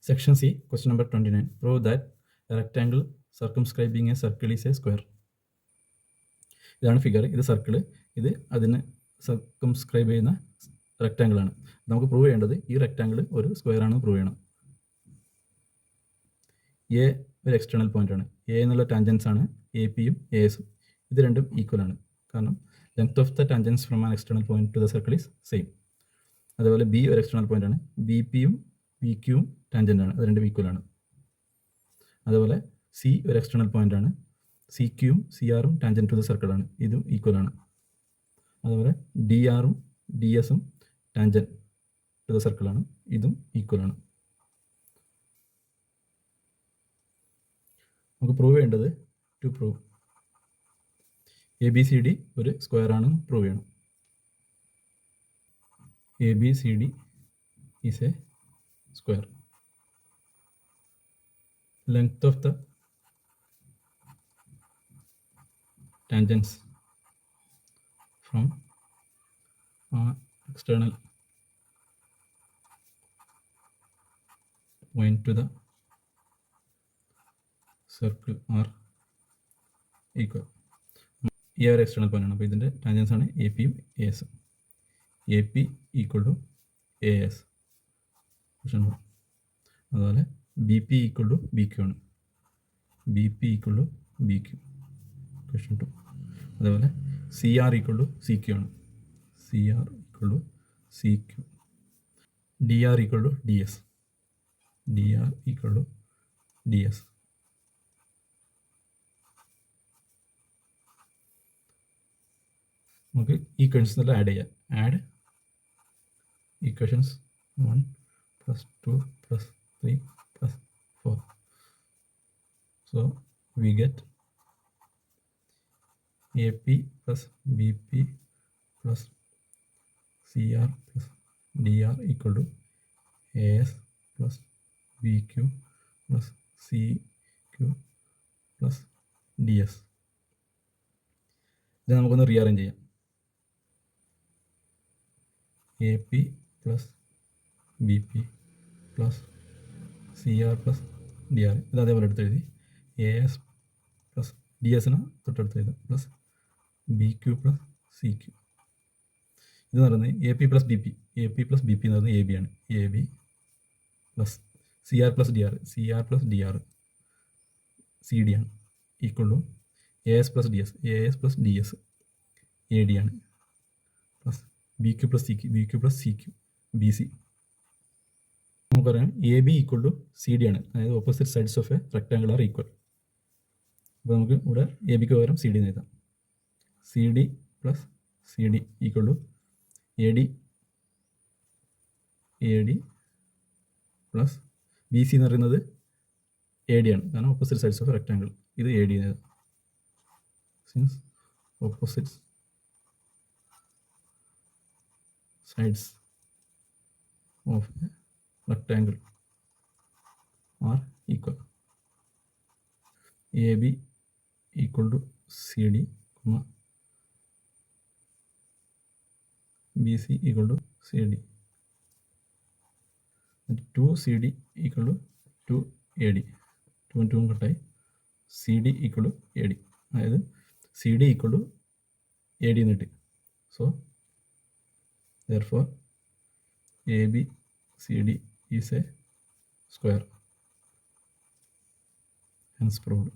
Section C, question number 29. Prove that a rectangle circumscribing a circle is a square. ഇതാണ് figure. ഇത് circle, ഇത് അതിന് സർക്കംസ്ക്രൈബ് ചെയ്യുന്ന rectangle ആണ്. നമുക്ക് പ്രൂവ് ചെയ്യേണ്ടത് ഈ റെക്റ്റാങ്കിൾ ഒരു സ്ക്വയർ ആണെന്ന് പ്രൂവ് ചെയ്യണം. എ ഒരു എക്സ്റ്റേണൽ പോയിന്റ് ആണ്. എ എന്നുള്ള ടാൻജൻസ് ആണ് എ പിയും എ എസും. ഇത് രണ്ടും ഈക്വൽ ആണ്, കാരണം length of the tangents from an external point two the circle is same. അതേപോലെ ബി ഒരു എക്സ്റ്റേണൽ പോയിന്റ് ആണ്. ബി പിയും ബി ക്യൂവും ടാൻജൻ്റ് ആണ്, അത് രണ്ടും ഈക്വൽ ആണ്. അതുപോലെ സി ഒരു എക്സ്റ്റേണൽ പോയിന്റ് ആണ്. സി ക്യൂവും സി ആറും ടാൻജൻറ്റ് ടു ദ സർക്കിൾ ആണ്, ഇതും ഈക്വൽ ആണ്. അതുപോലെ ഡി ആറും ഡി എസും ടാൻജൻറ്റ് ടു ദ സർക്കിൾ ആണ്, ഇതും ഈക്വൽ ആണ്. നമുക്ക് പ്രൂവ് ചെയ്യേണ്ടത് to prove A B C D ഒരു സ്ക്വയർ ആണ് പ്രൂവ് ചെയ്യണം. A B C D is a square. Length of the tangents from external point to the circle are equal. ഈ ഒരു എക്സ്റ്റേണൽ പോയിന്റ് ആണ്, അപ്പോൾ ഇതിൻ്റെ ടാൻജൻസ് ആണ് എ പിയും എ എസും. A P equal to A S. അതുപോലെ B P equal to B Q ആണ്. B P equal to B Q. Question 2. അതേപോലെ C R equal to C Q ആണ്. C R equal to C Q. D R equal to D S. D R equal to D S. നമുക്ക് equations എല്ലാം add ചെയ്യാം. Add equations 1 + 2 + 3 + 4. So we get AP plus BP plus CR plus DR equal to AS plus BQ plus CQ plus DS. ഇത് നമുക്കൊന്ന് rearrange ചെയ്യാം. AP plus BP plus CR plus DR, ഇത് അതേപോലെ എടുത്തെഴുതി. AS plus DS-ന് തൊട്ടടുത്ത് എഴുതാം, plus B Q plus C Q. ഇത് പറയുന്നത് A P plus B P. A P plus B P എന്ന് പറയുന്നത് എ ബി ആണ്. A B plus C R plus D R. C R plus D R C D ആണ്. Equal to A S plus D S. A S plus D S A D ആണ്. Plus B Q plus C Q. B Q plus C Q B C. നമുക്കറിയാം A B equal to C D ആണ്, അതായത് opposite sides of a rectangle are equal. അപ്പോൾ നമുക്ക് ഇവിടെ A ബിക്ക് പകരം C D എന്ന് എഴുതാം. C D plus C D equal to A D plus B C എന്ന് പറയുന്നത് എ ഡി ആണ്, കാരണം ഓപ്പോസിറ്റ് സൈഡ്സ് ഓഫ് റെക്ടാങ്കിൾ. ഇത് എ ഡി എന്ന് എഴുതാം. Since opposite sides of rectangle are equal. A B equal to C D, B C equal to C D. 2 C D equal to 2 A D. 2 2 കട്ടായി. C D equal to A D, അതായത് C D equal to A D എന്ന് കിട്ടി. So therefore A B C D is a square. hence proved.